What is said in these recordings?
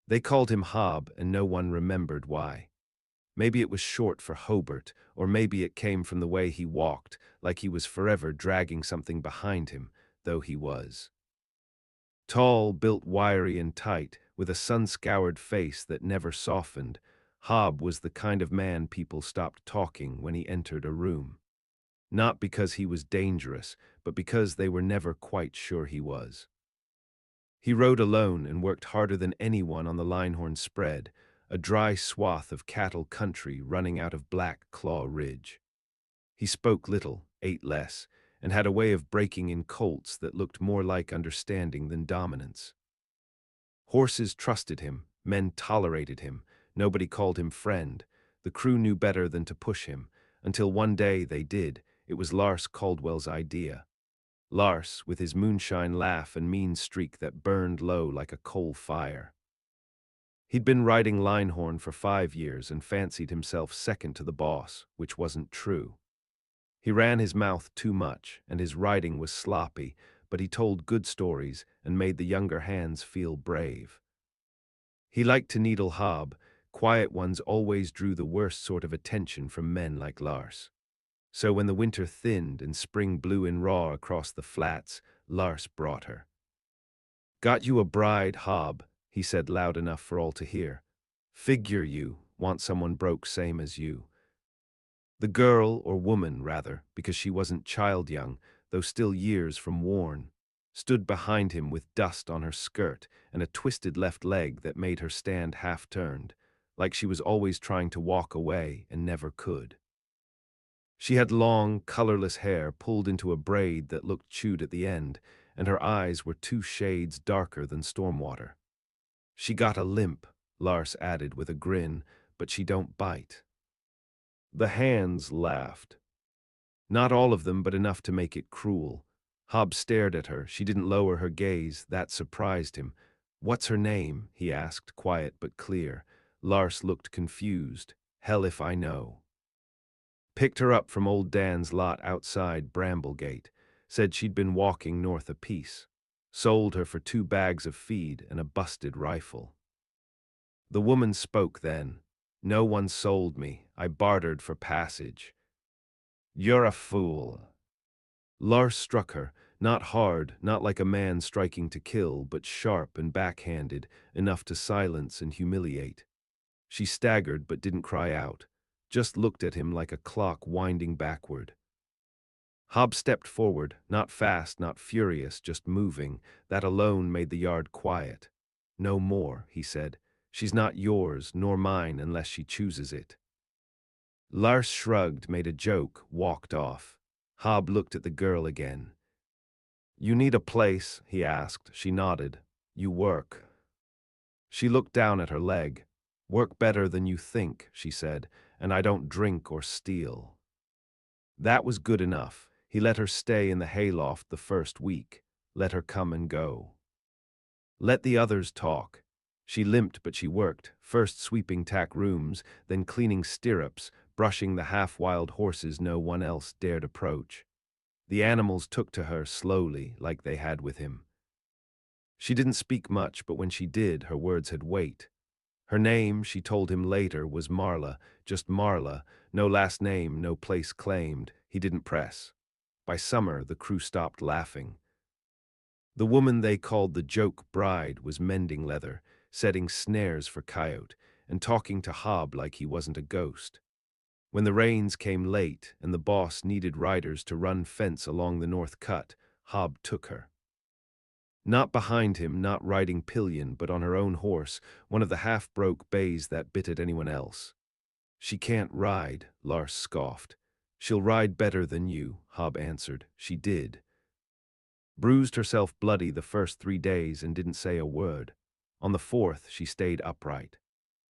They called him Hob, and no one remembered why. Maybe it was short for Hobart, or maybe it came from the way he walked, like he was forever dragging something behind him, though he was. Tall, built wiry and tight, with a sun-scoured face that never softened, Hob was the kind of man people stopped talking when he entered a room. Not because he was dangerous, but because they were never quite sure he was. He rode alone and worked harder than anyone on the Linehorn spread, a dry swath of cattle country running out of Black Claw Ridge. He spoke little, ate less, and had a way of breaking in colts that looked more like understanding than dominance. Horses trusted him, men tolerated him, nobody called him friend. The crew knew better than to push him, until one day they did. It was Lars Caldwell's idea. Lars, with his moonshine laugh and mean streak that burned low like a coal fire. He'd been riding Linehorn for 5 years and fancied himself second to the boss, which wasn't true. He ran his mouth too much, and his riding was sloppy, but he told good stories and made the younger hands feel brave. He liked to needle Hob. Quiet ones always drew the worst sort of attention from men like Lars. So when the winter thinned and spring blew in raw across the flats, Lars brought her. "Got you a bride, Hob," he said loud enough for all to hear. "Figure you want someone broke same as you." The girl, or woman rather, because she wasn't child young, though still years from worn, stood behind him with dust on her skirt and a twisted left leg that made her stand half-turned, like she was always trying to walk away and never could. She had long, colorless hair pulled into a braid that looked chewed at the end, and her eyes were 2 shades darker than stormwater. "She got a limp," Lars added with a grin, "but she don't bite." The hands laughed. Not all of them, but enough to make it cruel. Hob stared at her. She didn't lower her gaze. That surprised him. "What's her name?" he asked, quiet but clear. Lars looked confused. "Hell if I know." Picked her up from old Dan's lot outside Bramblegate. Said she'd been walking north a piece. Sold her for 2 bags of feed and a busted rifle. The woman spoke then. "No one sold me. I bartered for passage." "You're a fool." Lars struck her, not hard, not like a man striking to kill, but sharp and backhanded, enough to silence and humiliate. She staggered but didn't cry out, just looked at him like a clock winding backward. Hob stepped forward, not fast, not furious, just moving. That alone made the yard quiet. "No more," he said. "She's not yours, nor mine unless she chooses it." Lars shrugged, made a joke, walked off. Hob looked at the girl again. "You need a place?" he asked. She nodded. "You work." She looked down at her leg. "Work better than you think," she said, "and I don't drink or steal." That was good enough. He let her stay in the hayloft the first week, let her come and go. Let the others talk. She limped, but she worked, first sweeping tack rooms, then cleaning stirrups, brushing the half-wild horses no one else dared approach. The animals took to her slowly, like they had with him. She didn't speak much, but when she did, her words had weight. Her name, she told him later, was Marla, just Marla, no last name, no place claimed. He didn't press. By summer, the crew stopped laughing. The woman they called the joke bride was mending leather, setting snares for coyote, and talking to Hob like he wasn't a ghost. When the rains came late and the boss needed riders to run fence along the north cut, Hob took her. Not behind him, not riding pillion, but on her own horse, one of the half-broke bays that bit at anyone else. "She can't ride," Lars scoffed. "She'll ride better than you," Hob answered. She did. Bruised herself bloody the first 3 days and didn't say a word. On the 4th, she stayed upright.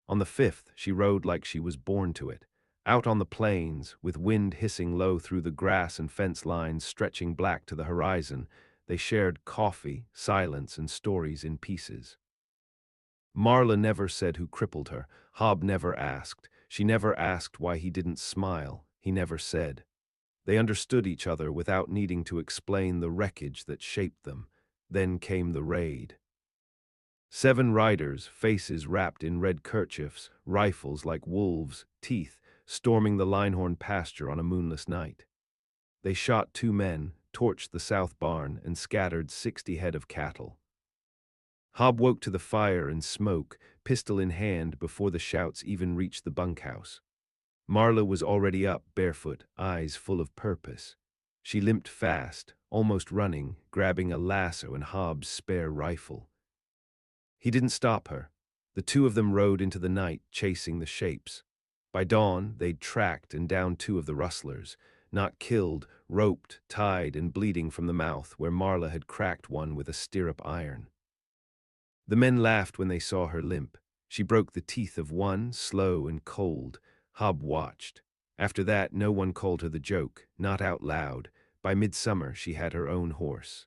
On the 5th, she rode like she was born to it. Out on the plains, with wind hissing low through the grass and fence lines stretching black to the horizon, they shared coffee, silence, and stories in pieces. Marla never said who crippled her. Hob never asked. She never asked why he didn't smile. He never said. They understood each other without needing to explain the wreckage that shaped them. Then came the raid. 7 riders, faces wrapped in red kerchiefs, rifles like wolves, teeth, storming the Linehorn pasture on a moonless night. They shot 2 men, torched the south barn, and scattered 60 head of cattle. Hob woke to the fire and smoke, pistol in hand, before the shouts even reached the bunkhouse. Marla was already up, barefoot, eyes full of purpose. She limped fast, almost running, grabbing a lasso and Hob's spare rifle. He didn't stop her. The two of them rode into the night, chasing the shapes. By dawn, they'd tracked and downed 2 of the rustlers, not killed, roped, tied, and bleeding from the mouth where Marla had cracked one with a stirrup iron. The men laughed when they saw her limp. She broke the teeth of one, slow and cold. Hob watched. After that, no one called her the joke, not out loud. By midsummer, she had her own horse.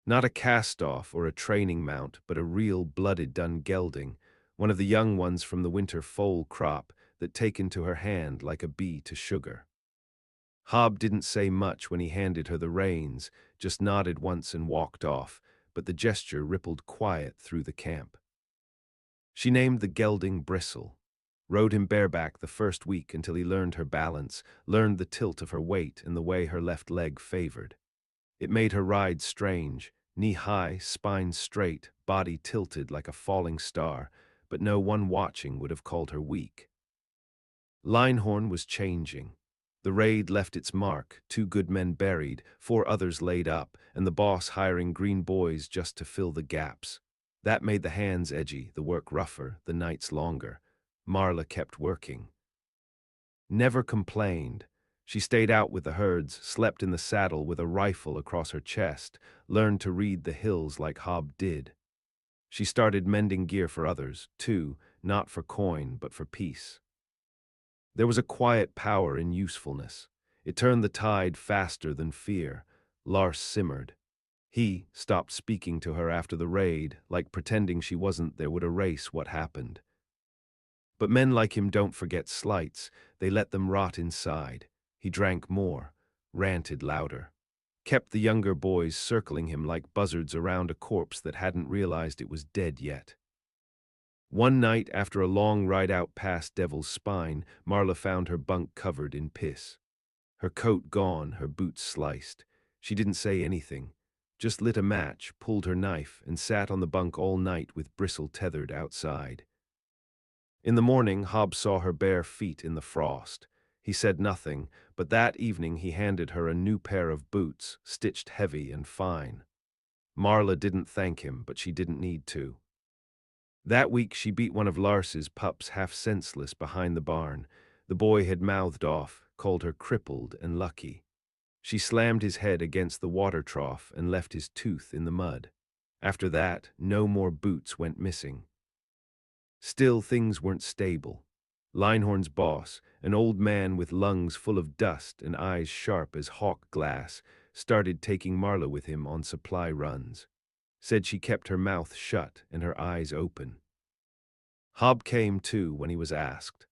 Not a cast-off or a training mount, but a real blooded dun gelding, one of the young ones from the winter foal crop that taken to her hand like a bee to sugar. Hob didn't say much when he handed her the reins, just nodded once and walked off, but the gesture rippled quiet through the camp. She named the gelding Bristle, rode him bareback the first week until he learned her balance, learned the tilt of her weight and the way her left leg favored. It made her ride strange, knee-high, spine straight, body tilted like a falling star, but no one watching would have called her weak. Linehorn was changing. The raid left its mark, 2 good men buried, 4 others laid up, and the boss hiring green boys just to fill the gaps. That made the hands edgy, the work rougher, the nights longer. Marla kept working. Never complained. She stayed out with the herds, slept in the saddle with a rifle across her chest, learned to read the hills like Hob did. She started mending gear for others, too, not for coin, but for peace. There was a quiet power in usefulness. It turned the tide faster than fear. Lars simmered. He stopped speaking to her after the raid, like pretending she wasn't there would erase what happened. But men like him don't forget slights. They let them rot inside. He drank more, ranted louder, kept the younger boys circling him like buzzards around a corpse that hadn't realized it was dead yet. One night, after a long ride out past Devil's Spine, Marla found her bunk covered in piss. Her coat gone, her boots sliced. She didn't say anything, just lit a match, pulled her knife, and sat on the bunk all night with Bristle tethered outside. In the morning, Hob saw her bare feet in the frost. He said nothing, but that evening he handed her a new pair of boots, stitched heavy and fine. Marla didn't thank him, but she didn't need to. That week she beat one of Lars's pups half senseless behind the barn. The boy had mouthed off, called her crippled and lucky. She slammed his head against the water trough and left his tooth in the mud. After that, no more boots went missing. Still, things weren't stable. Linehorn's boss, an old man with lungs full of dust and eyes sharp as hawk glass, started taking Marla with him on supply runs. Said she kept her mouth shut and her eyes open. Hob came too when he was asked.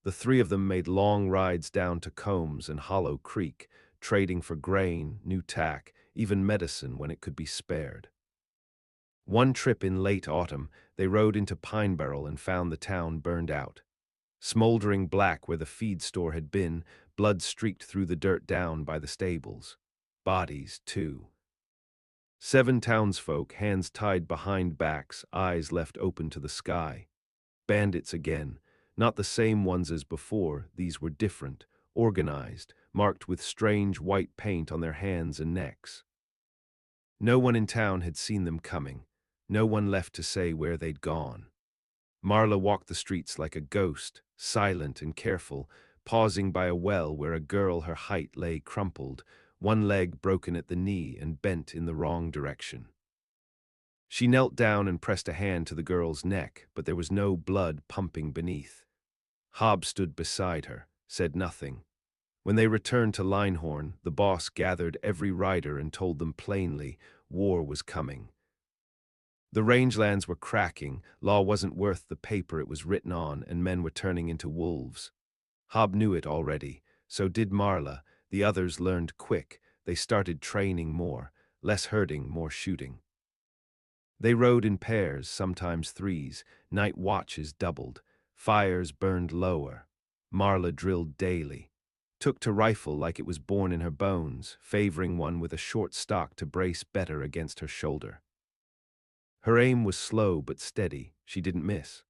The 3 of them made long rides down to Combs and Hollow Creek, trading for grain, new tack, even medicine when it could be spared. One trip in late autumn, they rode into Pine Barrel and found the town burned out. Smoldering black where the feed store had been, blood streaked through the dirt down by the stables. Bodies, too. 7 townsfolk, hands tied behind backs, eyes left open to the sky. Bandits again, not the same ones as before, these were different, organized, marked with strange white paint on their hands and necks. No one in town had seen them coming. No one left to say where they'd gone. Marla walked the streets like a ghost, silent and careful, pausing by a well where a girl her height lay crumpled, one leg broken at the knee and bent in the wrong direction. She knelt down and pressed a hand to the girl's neck, but there was no blood pumping beneath. Hob stood beside her, said nothing. When they returned to Linehorn, the boss gathered every rider and told them plainly war was coming. The rangelands were cracking, law wasn't worth the paper it was written on, and men were turning into wolves. Hob knew it already, so did Marla. The others learned quick. They started training more, less herding, more shooting. They rode in pairs, sometimes threes, night watches doubled, fires burned lower. Marla drilled daily, took to rifle like it was born in her bones, favoring one with a short stock to brace better against her shoulder. Her aim was slow but steady, she didn't miss.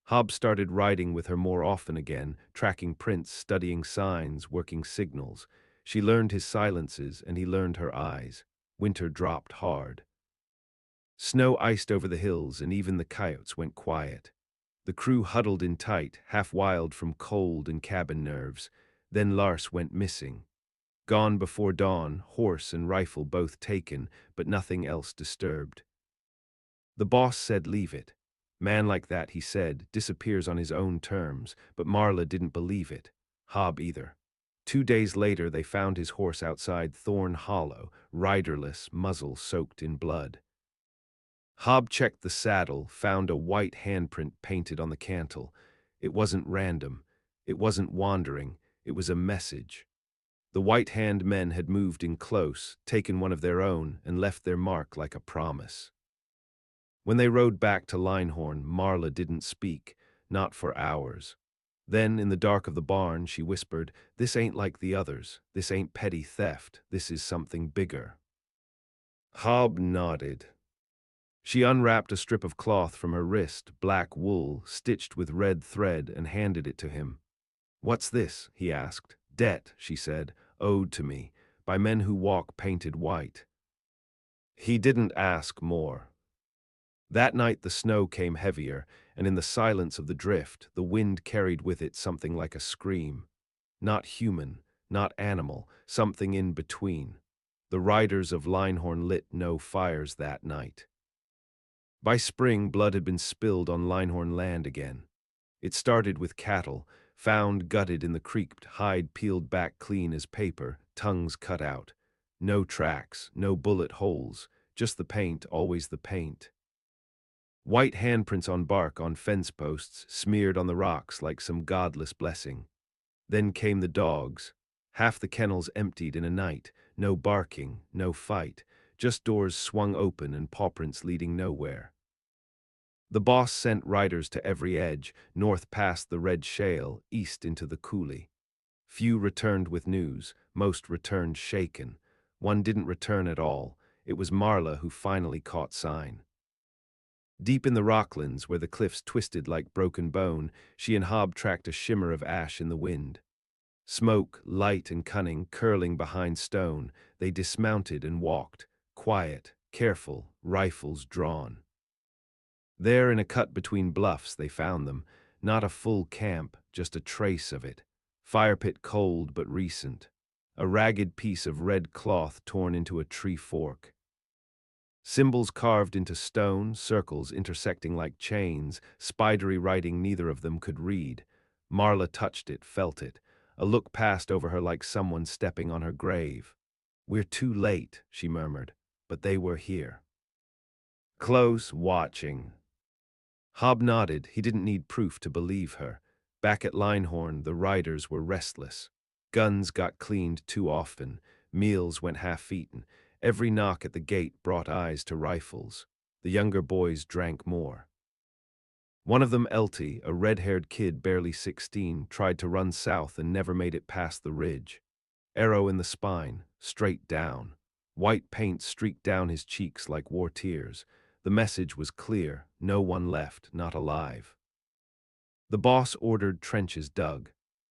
Hobbs started riding with her more often again, tracking prints, studying signs, working signals. She learned his silences, and he learned her eyes. Winter dropped hard. Snow iced over the hills, and even the coyotes went quiet. The crew huddled in tight, half wild from cold and cabin nerves. Then Lars went missing. Gone before dawn, horse and rifle both taken, but nothing else disturbed. The boss said leave it. Man like that, he said, disappears on his own terms, but Marla didn't believe it. Hob either. 2 days later they found his horse outside Thorn Hollow, riderless, muzzle soaked in blood. Hob checked the saddle, found a white handprint painted on the cantle. It wasn't random. It wasn't wandering. It was a message. The White Hand men had moved in close, taken one of their own, and left their mark like a promise. When they rode back to Linehorn, Marla didn't speak, not for hours. Then, in the dark of the barn, she whispered, "This ain't like the others. This ain't petty theft. This is something bigger." Hob nodded. She unwrapped a strip of cloth from her wrist, black wool, stitched with red thread, and handed it to him. "What's this?" he asked. "Debt," she said, "owed to me, by men who walk painted white." He didn't ask more. That night the snow came heavier, and in the silence of the drift, the wind carried with it something like a scream. Not human, not animal, something in between. The riders of Linehorn lit no fires that night. By spring, blood had been spilled on Linehorn land again. It started with cattle, found gutted in the creek, hide peeled back clean as paper, tongues cut out. No tracks, no bullet holes, just the paint, always the paint. White handprints on bark on fence posts, smeared on the rocks like some godless blessing. Then came the dogs. Half the kennels emptied in a night, no barking, no fight, just doors swung open and pawprints leading nowhere. The boss sent riders to every edge, north past the red shale, east into the coulee. Few returned with news, most returned shaken. One didn't return at all. It was Marla who finally caught sign. Deep in the rocklands, where the cliffs twisted like broken bone, she and Hob tracked a shimmer of ash in the wind. Smoke, light and cunning, curling behind stone, they dismounted and walked, quiet, careful, rifles drawn. There in a cut between bluffs they found them, not a full camp, just a trace of it. Fire pit cold but recent. A ragged piece of red cloth torn into a tree fork. Symbols carved into stone, circles intersecting like chains, spidery writing neither of them could read. Marla touched it, felt it. A look passed over her like someone stepping on her grave. "We're too late," she murmured, but they were here. Close, watching. Hob nodded. He didn't need proof to believe her. Back at Linehorn, the riders were restless. Guns got cleaned too often. Meals went half-eaten. Every knock at the gate brought eyes to rifles. The younger boys drank more. One of them, Elty, a red-haired kid barely 16, tried to run south and never made it past the ridge. Arrow in the spine, straight down. White paint streaked down his cheeks like war tears. The message was clear, no one left, not alive. The boss ordered trenches dug.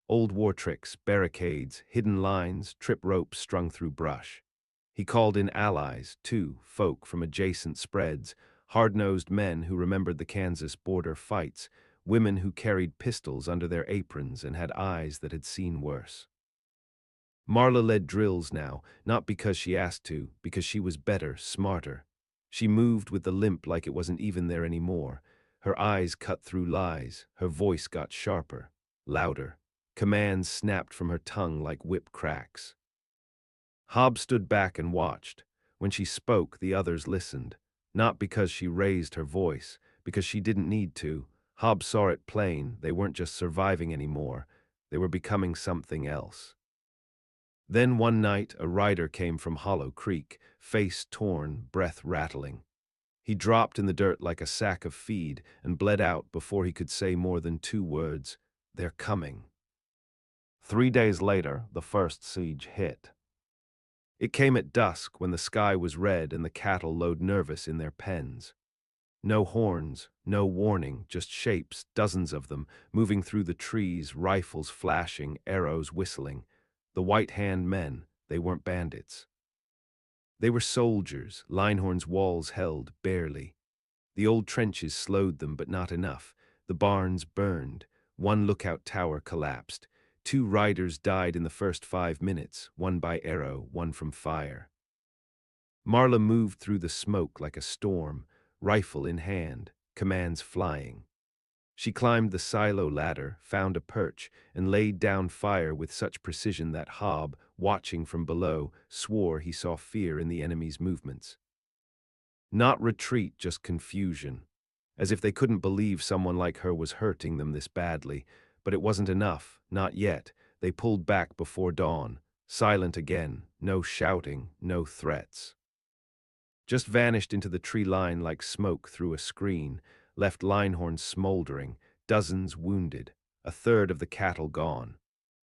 Old war tricks, barricades, hidden lines, trip ropes strung through brush. He called in allies, too, folk from adjacent spreads, hard-nosed men who remembered the Kansas border fights, women who carried pistols under their aprons and had eyes that had seen worse. Marla led drills now, not because she asked to, because she was better, smarter. She moved with the limp like it wasn't even there anymore. Her eyes cut through lies, her voice got sharper, louder. Commands snapped from her tongue like whip cracks. Hob stood back and watched. When she spoke, the others listened. Not because she raised her voice, because she didn't need to. Hob saw it plain, they weren't just surviving anymore. They were becoming something else. Then one night, a rider came from Hollow Creek, face torn, breath rattling. He dropped in the dirt like a sack of feed and bled out before he could say more than 2 words. They're coming. 3 days later, the first siege hit. It came at dusk when the sky was red and the cattle lowed nervous in their pens. No horns, no warning, just shapes, dozens of them, moving through the trees, rifles flashing, arrows whistling. The white-hand men, they weren't bandits. They were soldiers, Linehorn's walls held, barely. The old trenches slowed them, but not enough. The barns burned. One lookout tower collapsed. 2 riders died in the first 5 minutes, one by arrow, one from fire. Marla moved through the smoke like a storm, rifle in hand, commands flying. She climbed the silo ladder, found a perch, and laid down fire with such precision that Hob, watching from below, swore he saw fear in the enemy's movements. Not retreat, just confusion. As if they couldn't believe someone like her was hurting them this badly. But it wasn't enough, not yet. They pulled back before dawn, silent again, no shouting, no threats. Just vanished into the tree line like smoke through a screen, left Linehorn smoldering, dozens wounded, a third of the cattle gone.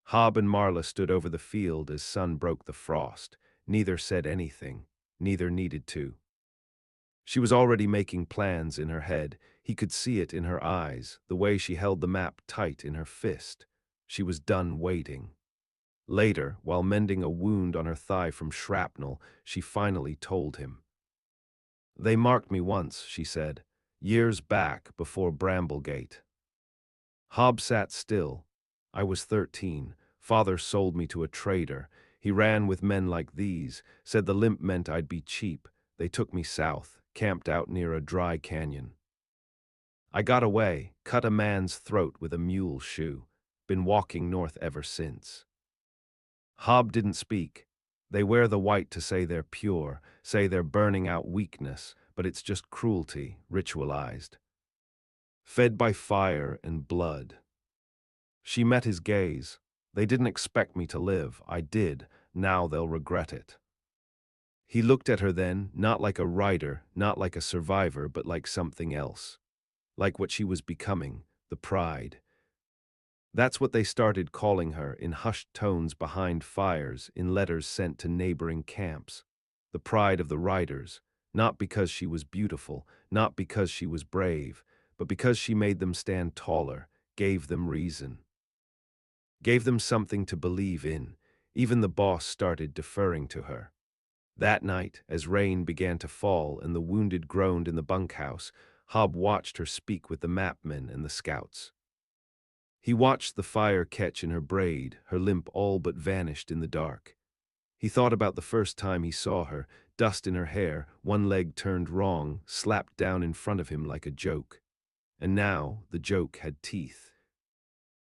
Hob and Marla stood over the field as sun broke the frost. Neither said anything, neither needed to. She was already making plans in her head. He could see it in her eyes, the way she held the map tight in her fist. She was done waiting. Later, while mending a wound on her thigh from shrapnel, she finally told him. "They marked me once," she said, "years back before Bramblegate." Hob sat still. "I was 13. Father sold me to a trader. He ran with men like these, said the limp meant I'd be cheap. They took me south, camped out near a dry canyon. I got away, cut a man's throat with a mule shoe. Been walking north ever since." Hob didn't speak. They wear the white to say they're pure, say they're burning out weakness, but it's just cruelty, ritualized. Fed by fire and blood. She met his gaze. "They didn't expect me to live. I did. Now they'll regret it." He looked at her then, not like a rider, not like a survivor, but like something else. Like what she was becoming, the pride. That's what they started calling her, in hushed tones behind fires, in letters sent to neighboring camps. The pride of the riders, not because she was beautiful, not because she was brave, but because she made them stand taller, gave them reason. Gave them something to believe in. Even the boss started deferring to her. That night, as rain began to fall and the wounded groaned in the bunkhouse, Hob watched her speak with the mapmen and the scouts. He watched the fire catch in her braid, her limp all but vanished in the dark. He thought about the first time he saw her, dust in her hair, one leg turned wrong, slapped down in front of him like a joke. And now the joke had teeth.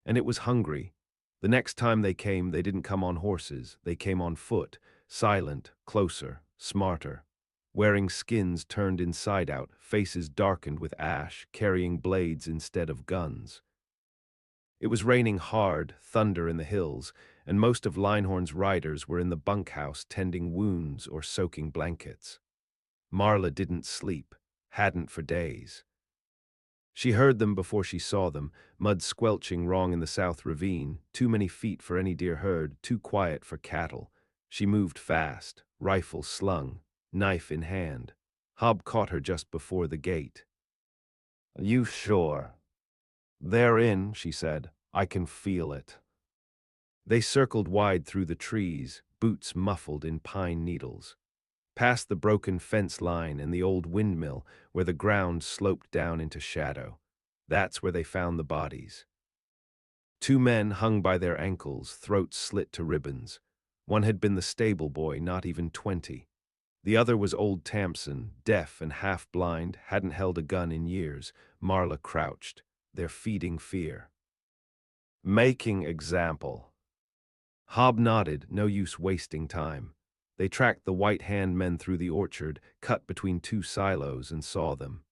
And it was hungry. The next time they came, they didn't come on horses, they came on foot, silent, closer, smarter. Wearing skins turned inside out, faces darkened with ash, carrying blades instead of guns. It was raining hard, thunder in the hills, and most of Linehorn's riders were in the bunkhouse tending wounds or soaking blankets. Marla didn't sleep, hadn't for days. She heard them before she saw them, mud squelching wrong in the south ravine, too many feet for any deer herd, too quiet for cattle. She moved fast, rifle slung, knife in hand. Hob caught her just before the gate. "You sure?" "They're in," she said. "I can feel it." They circled wide through the trees, boots muffled in pine needles. Past the broken fence line and the old windmill where the ground sloped down into shadow. That's where they found the bodies. 2 men hung by their ankles, throats slit to ribbons. One had been the stable boy, not even 20. The other was old Tamson, deaf and half-blind, hadn't held a gun in years. Marla crouched. They're feeding fear. "Making example." Hob nodded, no use wasting time. They tracked the white-hand men through the orchard, cut between 2 silos, and saw them.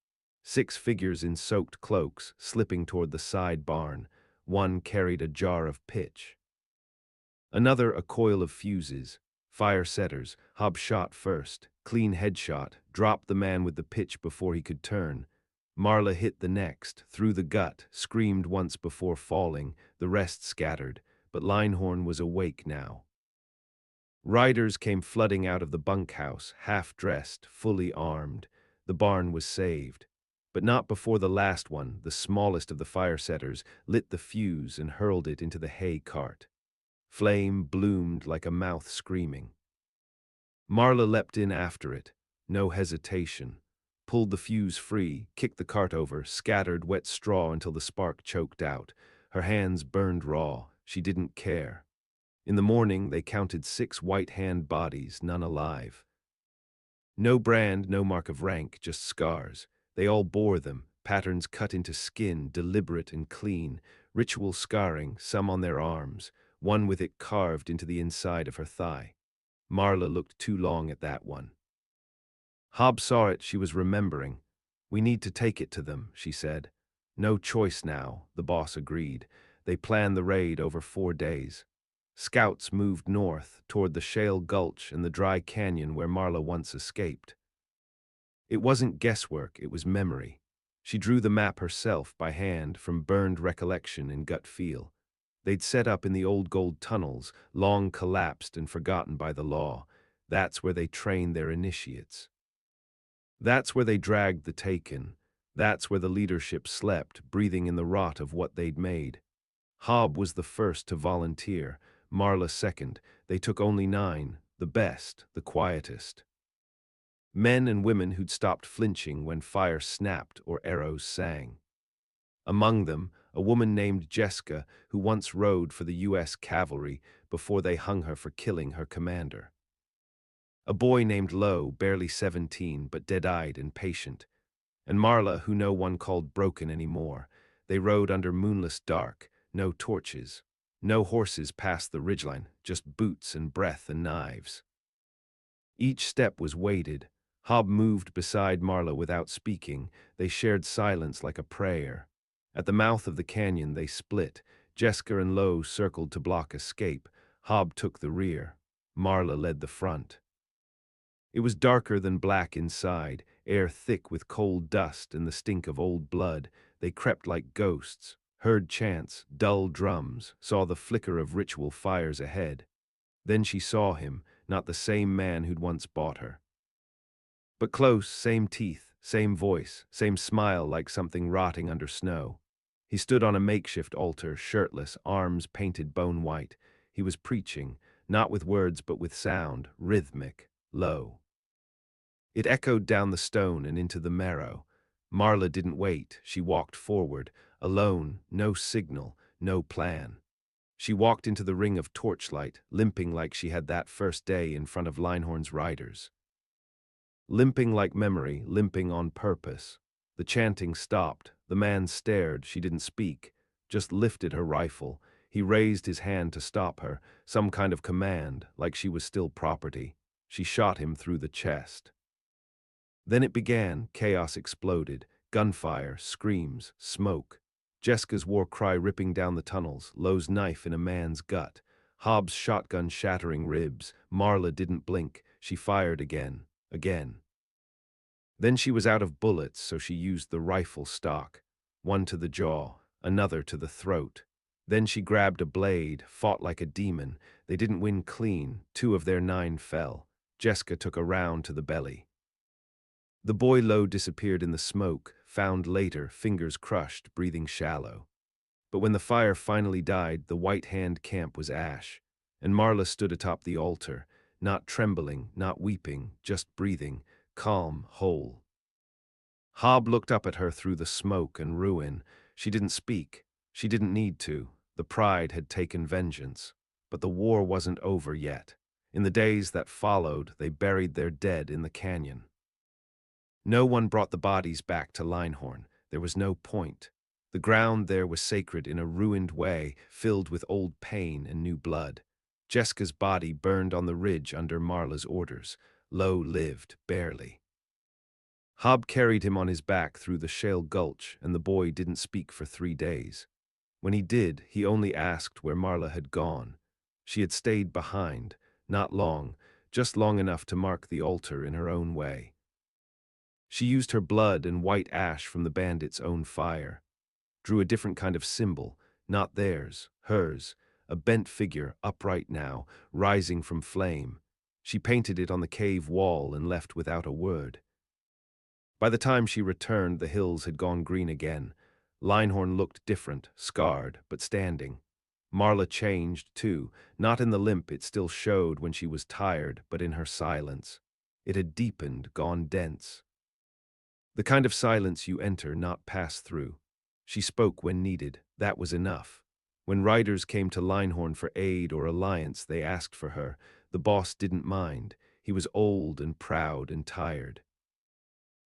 6 figures in soaked cloaks, slipping toward the side barn. One carried a jar of pitch. Another a coil of fuses. Fire setters. Hob shot first, clean headshot, dropped the man with the pitch before he could turn. Marla hit the next, through the gut, screamed once before falling, the rest scattered, but Linehorn was awake now. Riders came flooding out of the bunkhouse, half-dressed, fully armed. The barn was saved. But not before the last one, the smallest of the fire-setters, lit the fuse and hurled it into the hay cart. Flame bloomed like a mouth screaming. Marla leapt in after it, no hesitation. Pulled the fuse free, kicked the cart over, scattered wet straw until the spark choked out. Her hands burned raw. She didn't care. In the morning, they counted 6 white-hand bodies, none alive. No brand, no mark of rank, just scars. They all bore them, patterns cut into skin, deliberate and clean, ritual scarring, some on their arms, one with it carved into the inside of her thigh. Marla looked too long at that one. Hob saw it, she was remembering. "We need to take it to them," she said. "No choice now," the boss agreed. They planned the raid over 4 days. Scouts moved north, toward the shale gulch and the dry canyon where Marla once escaped. It wasn't guesswork, it was memory. She drew the map herself by hand from burned recollection and gut feel. They'd set up in the old gold tunnels, long collapsed and forgotten by the law. That's where they trained their initiates. That's where they dragged the taken. That's where the leadership slept, breathing in the rot of what they'd made. Hob was the first to volunteer, Marla second. They took only 9, the best, the quietest. Men and women who'd stopped flinching when fire snapped or arrows sang. Among them, a woman named Jessica, who once rode for the U.S. Cavalry before they hung her for killing her commander. A boy named Lo, barely 17, but dead-eyed and patient. And Marla, who no one called broken anymore. They rode under moonless dark, no torches. No horses past the ridgeline, just boots and breath and knives. Each step was weighted. Hob moved beside Marla without speaking. They shared silence like a prayer. At the mouth of the canyon they split. Jessica and Lo circled to block escape. Hob took the rear. Marla led the front. It was darker than black inside, air thick with cold dust and the stink of old blood. They crept like ghosts, heard chants, dull drums, saw the flicker of ritual fires ahead. Then she saw him, not the same man who'd once bought her. But close, same teeth, same voice, same smile like something rotting under snow. He stood on a makeshift altar, shirtless, arms painted bone white. He was preaching, not with words but with sound, rhythmic, low. It echoed down the stone and into the marrow. Marla didn't wait. She walked forward, alone, no signal, no plan. She walked into the ring of torchlight, limping like she had that first day in front of Linehorn's riders. Limping like memory, limping on purpose. The chanting stopped. The man stared. She didn't speak, just lifted her rifle. He raised his hand to stop her, some kind of command, like she was still property. She shot him through the chest. Then it began. Chaos exploded. Gunfire, screams, smoke. Jessica's war cry ripping down the tunnels, Lo's knife in a man's gut, Hobbs' shotgun shattering ribs. Marla didn't blink. She fired again. Then she was out of bullets, so she used the rifle stock. One to the jaw, another to the throat. Then she grabbed a blade, fought like a demon. They didn't win clean. 2 of their 9 fell. Jessica took a round to the belly. The boy Lo disappeared in the smoke, found later, fingers crushed, breathing shallow. But when the fire finally died, the White Hand camp was ash, and Marla stood atop the altar, not trembling, not weeping, just breathing, calm, whole. Hob looked up at her through the smoke and ruin. She didn't speak. She didn't need to. The pride had taken vengeance. But the war wasn't over yet. In the days that followed, they buried their dead in the canyon. No one brought the bodies back to Linehorn. There was no point. The ground there was sacred in a ruined way, filled with old pain and new blood. Jessica's body burned on the ridge under Marla's orders. Lo lived, barely. Hob carried him on his back through the shale gulch, and the boy didn't speak for 3 days. When he did, he only asked where Marla had gone. She had stayed behind, not long, just long enough to mark the altar in her own way. She used her blood and white ash from the bandits' own fire, drew a different kind of symbol, not theirs, hers, a bent figure, upright now, rising from flame. She painted it on the cave wall and left without a word. By the time she returned, the hills had gone green again. Linehorn looked different, scarred, but standing. Marla changed, too, not in the limp it still showed when she was tired, but in her silence. It had deepened, gone dense. The kind of silence you enter, not pass through. She spoke when needed, that was enough. When riders came to Linehorn for aid or alliance, they asked for her. The boss didn't mind. He was old and proud and tired.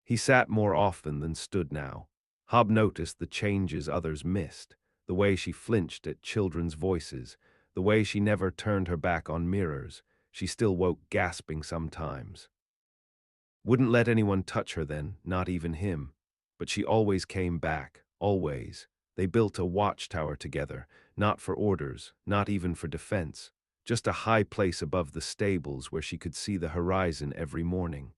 He sat more often than stood now. Hob noticed the changes others missed, the way she flinched at children's voices, the way she never turned her back on mirrors. She still woke gasping sometimes. Wouldn't let anyone touch her then, not even him. But she always came back, always. They built a watchtower together, not for orders, not even for defense, just a high place above the stables where she could see the horizon every morning.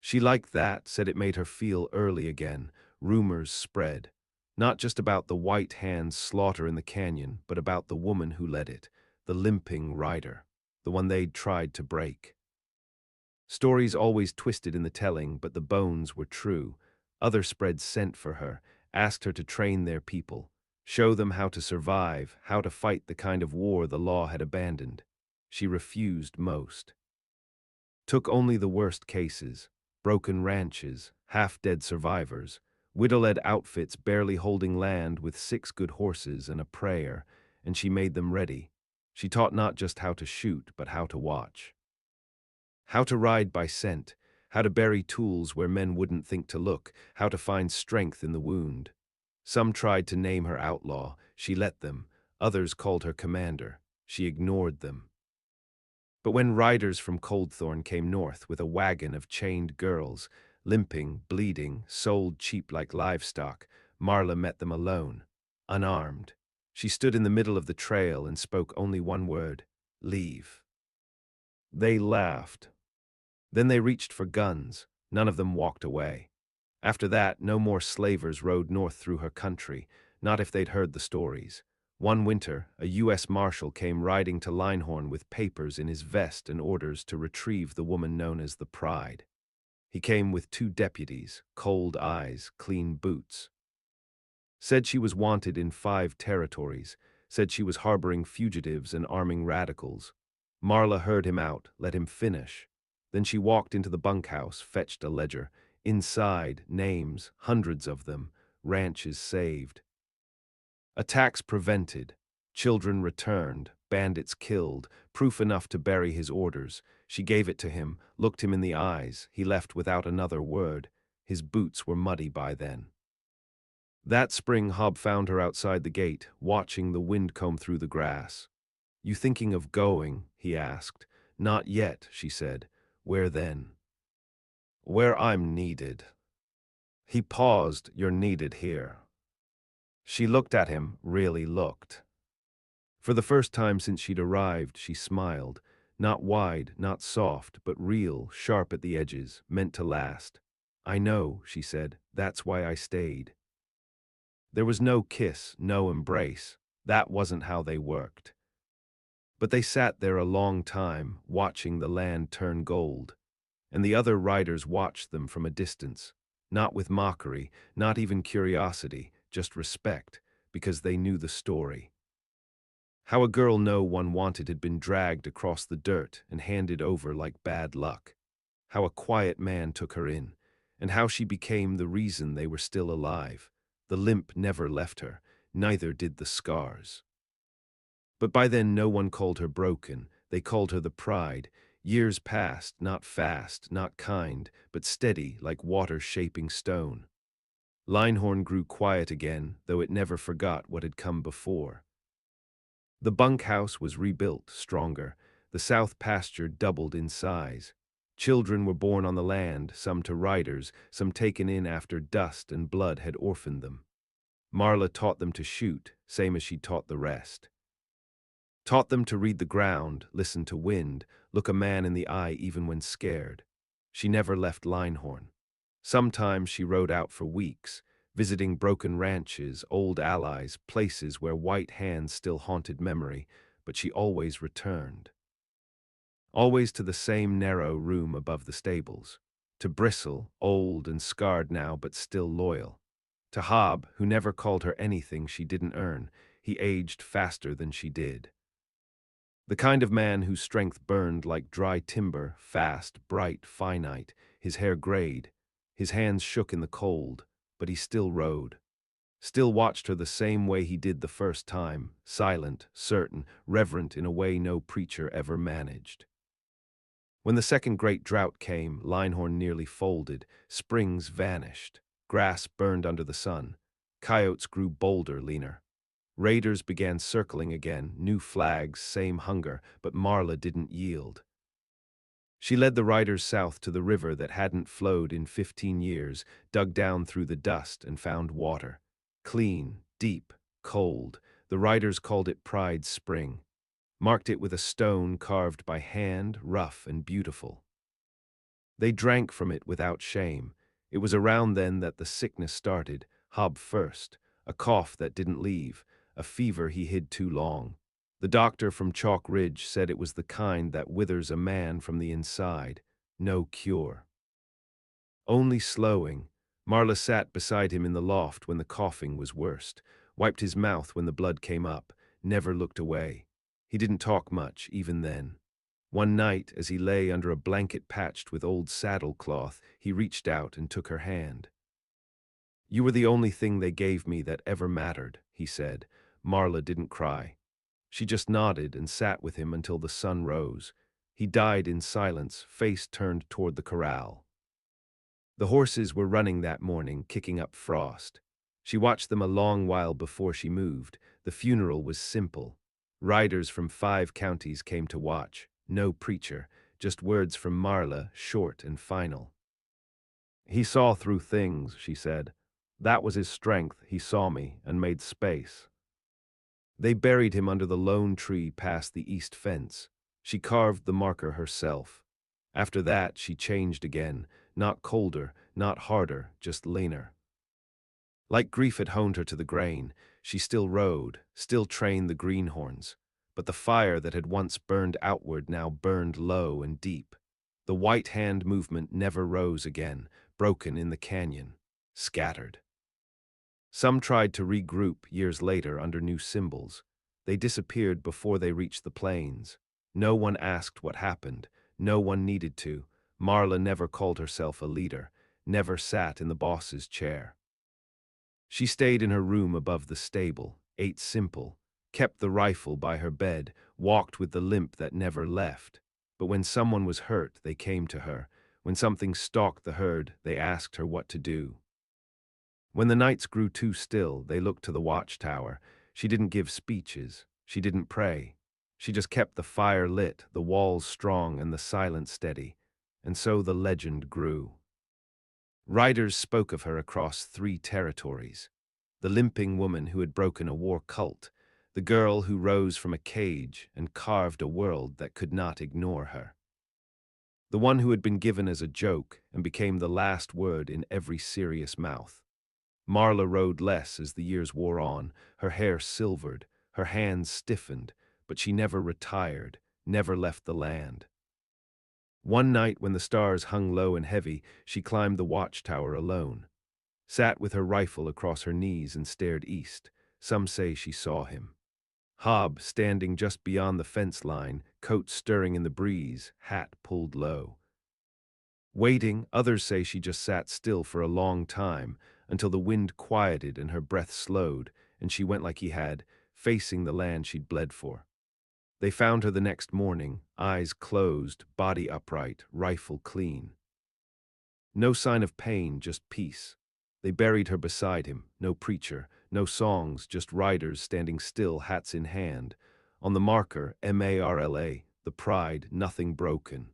She liked that, said it made her feel early again. Rumors spread. Not just about the white hand's slaughter in the canyon, but about the woman who led it, the limping rider, the one they'd tried to break. Stories always twisted in the telling, but the bones were true. Other spreads sent for her, asked her to train their people, show them how to survive, how to fight the kind of war the law had abandoned. She refused most. Took only the worst cases, broken ranches, half-dead survivors, widow-led outfits barely holding land with 6 good horses and a prayer, and she made them ready. She taught not just how to shoot, but how to watch. How to ride by scent, how to bury tools where men wouldn't think to look, how to find strength in the wound. Some tried to name her outlaw, she let them. Others called her commander, she ignored them. But when riders from Coldthorn came north with a wagon of chained girls, limping, bleeding, sold cheap like livestock, Marla met them alone, unarmed. She stood in the middle of the trail and spoke only one word: leave. They laughed. Then they reached for guns. None of them walked away. After that, no more slavers rode north through her country, not if they'd heard the stories. One winter, a U.S. Marshal came riding to Linehorn with papers in his vest and orders to retrieve the woman known as the Pride. He came with 2 deputies, cold eyes, clean boots. Said she was wanted in 5 territories, said she was harboring fugitives and arming radicals. Marla heard him out, let him finish. Then she walked into the bunkhouse, fetched a ledger. Inside, names, hundreds of them, ranches saved. Attacks prevented, children returned, bandits killed, proof enough to bury his orders. She gave it to him, looked him in the eyes. He left without another word. His boots were muddy by then. That spring, Hob found her outside the gate, watching the wind comb through the grass. "You thinking of going?" he asked. "Not yet," she said. "Where then?" "Where I'm needed." He paused. "You're needed here." She looked at him, really looked. For the first time since she'd arrived, she smiled. Not wide, not soft, but real, sharp at the edges, meant to last. "I know," she said. "That's why I stayed." There was no kiss, no embrace. That wasn't how they worked. But they sat there a long time, watching the land turn gold. And the other riders watched them from a distance, not with mockery, not even curiosity, just respect, because they knew the story. How a girl no one wanted had been dragged across the dirt and handed over like bad luck. How a quiet man took her in, and how she became the reason they were still alive. The limp never left her, neither did the scars. But by then no one called her broken, they called her the Pride. Years passed, not fast, not kind, but steady like water shaping stone. Linehorn grew quiet again, though it never forgot what had come before. The bunkhouse was rebuilt, stronger. The south pasture doubled in size. Children were born on the land, some to riders, some taken in after dust and blood had orphaned them. Marla taught them to shoot, same as she taught the rest. Taught them to read the ground, listen to wind, look a man in the eye even when scared. She never left Linehorn. Sometimes she rode out for weeks, visiting broken ranches, old allies, places where white hands still haunted memory, but she always returned. Always to the same narrow room above the stables. To Bristle, old and scarred now but still loyal. To Hob, who never called her anything she didn't earn, he aged faster than she did. The kind of man whose strength burned like dry timber, fast, bright, finite, his hair grayed, his hands shook in the cold, but he still rode. Still watched her the same way he did the first time, silent, certain, reverent in a way no preacher ever managed. When the second great drought came, Linehorn nearly folded, springs vanished, grass burned under the sun, coyotes grew bolder, leaner. Raiders began circling again, new flags, same hunger, but Marla didn't yield. She led the riders south to the river that hadn't flowed in 15 years, dug down through the dust and found water. Clean, deep, cold. The riders called it Pride Spring. Marked it with a stone carved by hand, rough and beautiful. They drank from it without shame. It was around then that the sickness started, Hob first, a cough that didn't leave, a fever he hid too long. The doctor from Chalk Ridge said it was the kind that withers a man from the inside, no cure. Only slowing, Marla sat beside him in the loft when the coughing was worst, wiped his mouth when the blood came up, never looked away. He didn't talk much, even then. One night, as he lay under a blanket patched with old saddle cloth, he reached out and took her hand. "You were the only thing they gave me that ever mattered," he said. Marla didn't cry. She just nodded and sat with him until the sun rose. He died in silence, face turned toward the corral. The horses were running that morning, kicking up frost. She watched them a long while before she moved. The funeral was simple. Riders from 5 counties came to watch. No preacher, just words from Marla, short and final. "He saw through things," she said. "That was his strength. He saw me and made space." They buried him under the lone tree past the east fence. She carved the marker herself. After that, she changed again, not colder, not harder, just leaner. Like grief had honed her to the grain, she still rode, still trained the greenhorns. But the fire that had once burned outward now burned low and deep. The white hand movement never rose again, broken in the canyon, scattered. Some tried to regroup years later under new symbols. They disappeared before they reached the plains. No one asked what happened. No one needed to. Marla never called herself a leader, never sat in the boss's chair. She stayed in her room above the stable, ate simple, kept the rifle by her bed, walked with the limp that never left. But when someone was hurt, they came to her. When something stalked the herd, they asked her what to do. When the nights grew too still, they looked to the watchtower. She didn't give speeches. She didn't pray. She just kept the fire lit, the walls strong, and the silence steady. And so the legend grew. Riders spoke of her across 3 territories. The limping woman who had broken a war cult, the girl who rose from a cage and carved a world that could not ignore her. The one who had been given as a joke and became the last word in every serious mouth. Marla rode less as the years wore on, her hair silvered, her hands stiffened, but she never retired, never left the land. One night when the stars hung low and heavy, she climbed the watchtower alone, sat with her rifle across her knees and stared east. Some say she saw him. Hob, standing just beyond the fence line, coat stirring in the breeze, hat pulled low. Waiting, others say she just sat still for a long time, until the wind quieted and her breath slowed, and she went like he had, facing the land she'd bled for. They found her the next morning, eyes closed, body upright, rifle clean. No sign of pain, just peace. They buried her beside him, no preacher, no songs, just riders standing still, hats in hand. On the marker, Marla, the pride, nothing broken.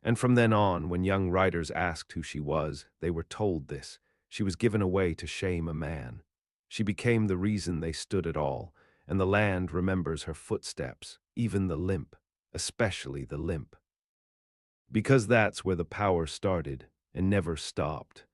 And from then on, when young riders asked who she was, they were told this. She was given away to shame a man. She became the reason they stood at all, and the land remembers her footsteps, even the limp. especially the limp. Because that's where the power started and never stopped.